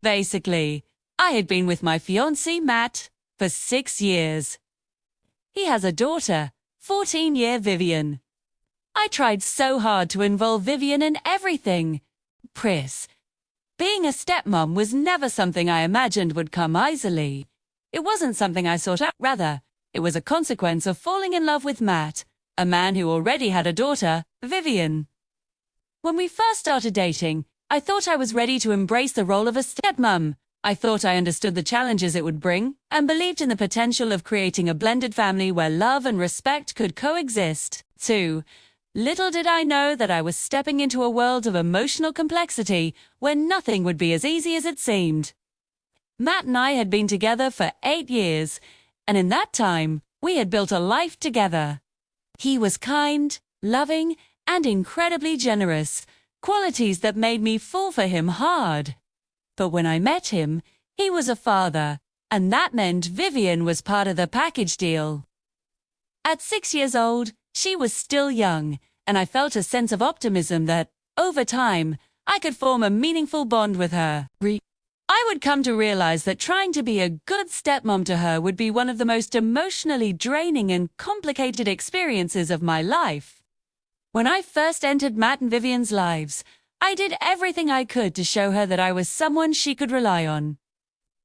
Basically, I had been with my fiancé, Matt, for 6 years. He has a daughter, 14-year Vivian. I tried so hard to involve Vivian in everything. Pris. Being a stepmom was never something I imagined would come easily. It wasn't something I sought out, rather, it was a consequence of falling in love with Matt, a man who already had a daughter, Vivian. When we first started dating, I thought I was ready to embrace the role of a stepmom. I thought I understood the challenges it would bring, and believed in the potential of creating a blended family where love and respect could coexist. 2. Little did I know that I was stepping into a world of emotional complexity where nothing would be as easy as it seemed. Matt and I had been together for 8 years, and in that time, we had built a life together. He was kind, loving, and incredibly generous, qualities that made me fall for him hard. But when I met him, he was a father, and that meant Vivian was part of the package deal. At 6 years old, she was still young, and I felt a sense of optimism that, over time, I could form a meaningful bond with her. I would come to realize that trying to be a good stepmom to her would be one of the most emotionally draining and complicated experiences of my life. When I first entered Matt and Vivian's lives, I did everything I could to show her that I was someone she could rely on.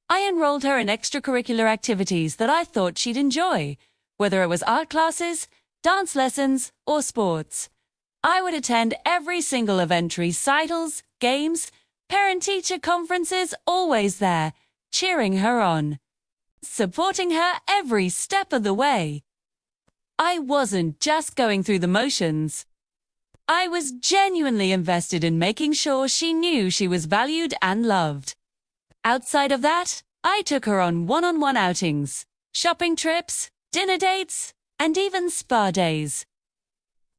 I enrolled her in extracurricular activities that I thought she'd enjoy, whether it was art classes, dance lessons, or sports. I would attend every single event, recitals, games, parent-teacher conferences, always there, cheering her on, supporting her every step of the way. I wasn't just going through the motions. I was genuinely invested in making sure she knew she was valued and loved. Outside of that, I took her on one-on-one outings, shopping trips, dinner dates, and even spa days.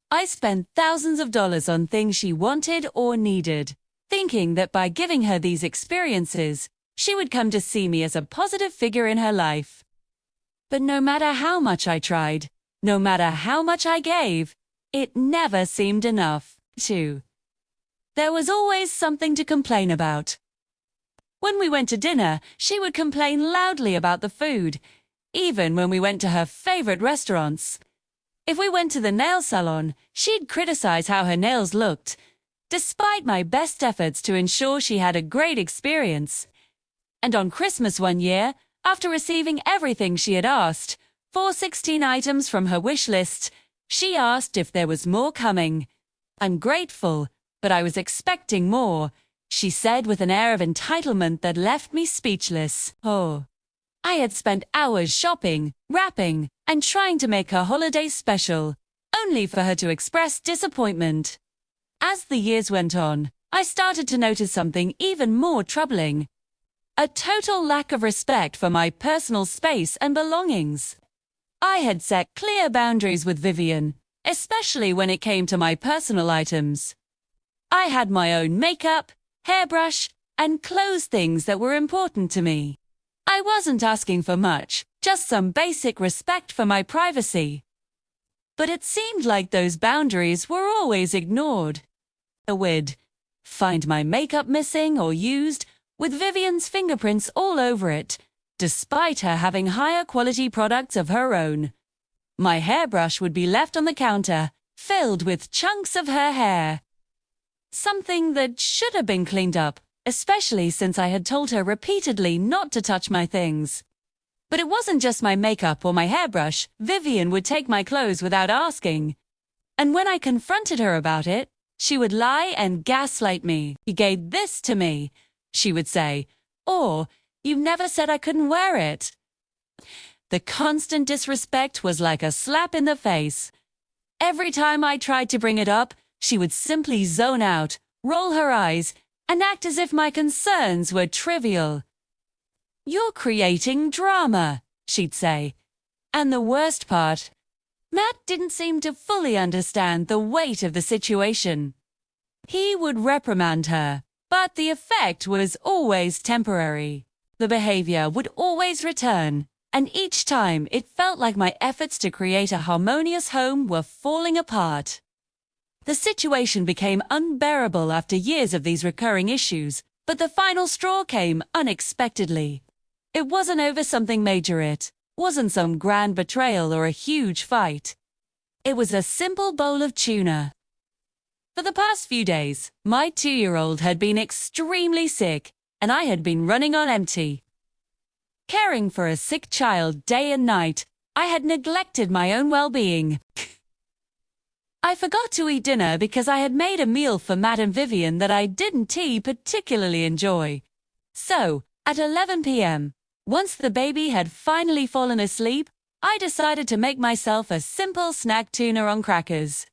I spent thousands of dollars on things she wanted or needed, thinking that by giving her these experiences, she would come to see me as a positive figure in her life. But no matter how much I tried, no matter how much I gave, it never seemed enough. 2. There was always something to complain about. When we went to dinner, she would complain loudly about the food, even when we went to her favorite restaurants. If we went to the nail salon, she'd criticize how her nails looked, despite my best efforts to ensure she had a great experience. And on Christmas one year, after receiving everything she had asked, 416 items from her wish list, she asked if there was more coming. I'm grateful, but I was expecting more, she said with an air of entitlement that left me speechless. Oh. I had spent hours shopping, wrapping, and trying to make her holiday special, only for her to express disappointment. As the years went on, I started to notice something even more troubling. A total lack of respect for my personal space and belongings. I had set clear boundaries with Vivian, especially when it came to my personal items. I had my own makeup, hairbrush, and clothes things that were important to me. I wasn't asking for much, just some basic respect for my privacy. But it seemed like those boundaries were always ignored. We'd find my makeup missing or used, with Vivian's fingerprints all over it, despite her having higher quality products of her own. My hairbrush would be left on the counter, filled with chunks of her hair. Something that should have been cleaned up, especially since I had told her repeatedly not to touch my things. But it wasn't just my makeup or my hairbrush. Vivian would take my clothes without asking. And when I confronted her about it, she would lie and gaslight me. "You gave this to me," she would say, or "You never said I couldn't wear it." The constant disrespect was like a slap in the face. Every time I tried to bring it up, she would simply zone out, roll her eyes, and act as if my concerns were trivial. "You're creating drama," she'd say. And the worst part, Matt didn't seem to fully understand the weight of the situation. He would reprimand her, but the effect was always temporary. The behavior would always return, and each time it felt like my efforts to create a harmonious home were falling apart. The situation became unbearable after years of these recurring issues. But the final straw came unexpectedly. It wasn't over something major, it wasn't some grand betrayal or a huge fight. It was a simple bowl of tuna. For the past few days, my 2-year-old had been extremely sick, and I had been running on empty. Caring for a sick child day and night, I had neglected my own well-being. I forgot to eat dinner because I had made a meal for Matt and Vivian that I didn't particularly enjoy. So, at 11 p.m., once the baby had finally fallen asleep, I decided to make myself a simple snack tuna on crackers.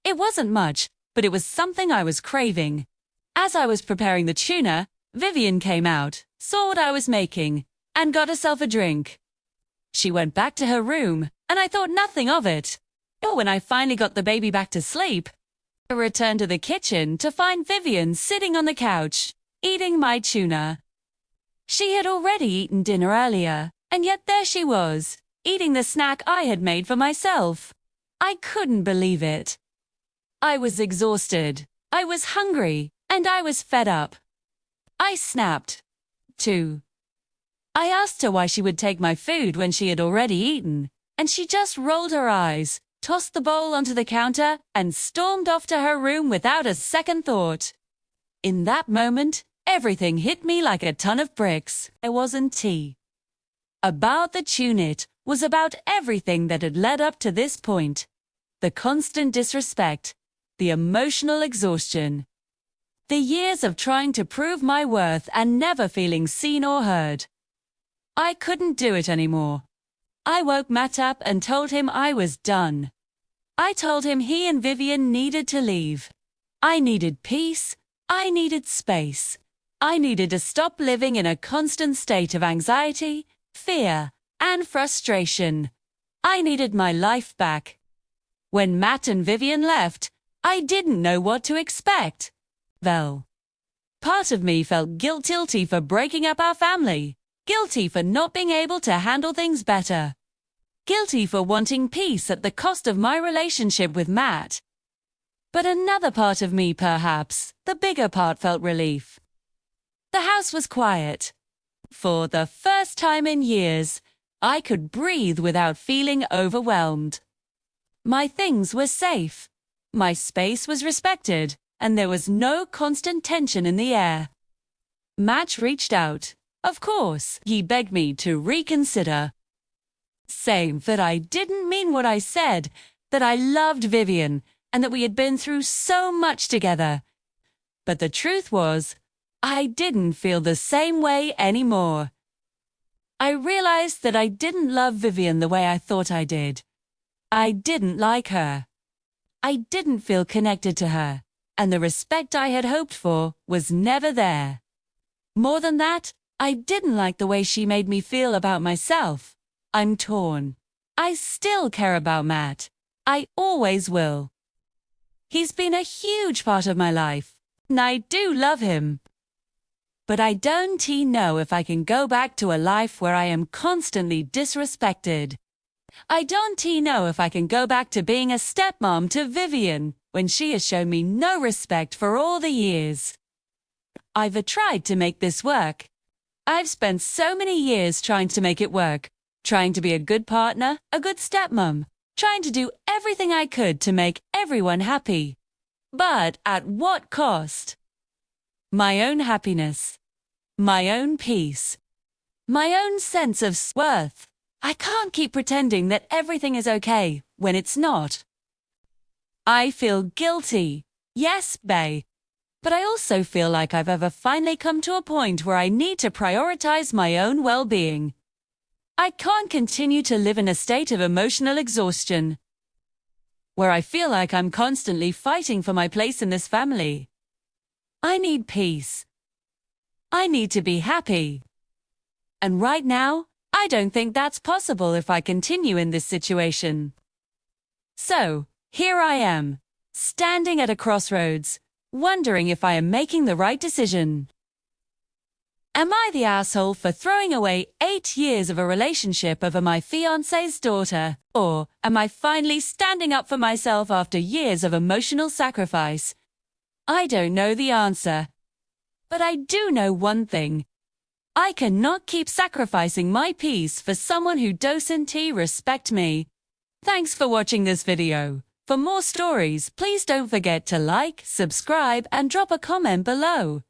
It wasn't much, but it was something I was craving. As I was preparing the tuna, Vivian came out, saw what I was making, and got herself a drink. She went back to her room, and I thought nothing of it. But when I finally got the baby back to sleep, I returned to the kitchen to find Vivian sitting on the couch, eating my tuna. She had already eaten dinner earlier, and yet there she was, eating the snack I had made for myself. I couldn't believe it. I was exhausted, I was hungry, and I was fed up. I snapped, too. I asked her why she would take my food when she had already eaten, and she just rolled her eyes, tossed the bowl onto the counter, and stormed off to her room without a second thought. In that moment, everything hit me like a ton of bricks. It wasn't tea. About the tuna was about everything that had led up to this point. The constant disrespect, the emotional exhaustion, the years of trying to prove my worth and never feeling seen or heard. I couldn't do it anymore. I woke Matt up and told him I was done. I told him he and Vivian needed to leave. I needed peace. I needed space. I needed to stop living in a constant state of anxiety, fear, and frustration. I needed my life back. When Matt and Vivian left, I didn't know what to expect. Well, part of me felt guilty for breaking up our family, guilty for not being able to handle things better, guilty for wanting peace at the cost of my relationship with Matt. But another part of me, perhaps, the bigger part, felt relief. The house was quiet. For the first time in years, I could breathe without feeling overwhelmed. My things were safe. My space was respected, and there was no constant tension in the air. Matt reached out. Of course, he begged me to reconsider, saying that I didn't mean what I said, that I loved Vivian, and that we had been through so much together. But the truth was, I didn't feel the same way anymore. I realized that I didn't love Vivian the way I thought I did. I didn't like her. I didn't feel connected to her, and the respect I had hoped for was never there. More than that, I didn't like the way she made me feel about myself. I'm torn. I still care about Matt. I always will. He's been a huge part of my life, and I do love him. But I don't know if I can go back to a life where I am constantly disrespected. I don't know if I can go back to being a stepmom to Vivian when she has shown me no respect for all the years. I've tried to make this work. I've spent so many years trying to make it work, trying to be a good partner, a good stepmom, trying to do everything I could to make everyone happy. But at what cost? My own happiness, my own peace, my own sense of worth. I can't keep pretending that everything is okay when it's not. I feel guilty, yes, bae, but I also feel like I've finally come to a point where I need to prioritize my own well-being. I can't continue to live in a state of emotional exhaustion, where I feel like I'm constantly fighting for my place in this family. I need peace. I need to be happy. And right now, I don't think that's possible if I continue in this situation. So, here I am, standing at a crossroads, wondering if I am making the right decision. Am I the asshole for throwing away 8 years of a relationship over my fiancé's daughter? Or am I finally standing up for myself after years of emotional sacrifice? I don't know the answer. But I do know one thing. I cannot keep sacrificing my peace for someone who doesn't respect me. Thanks for watching this video. For more stories, please don't forget to like, subscribe, and drop a comment below.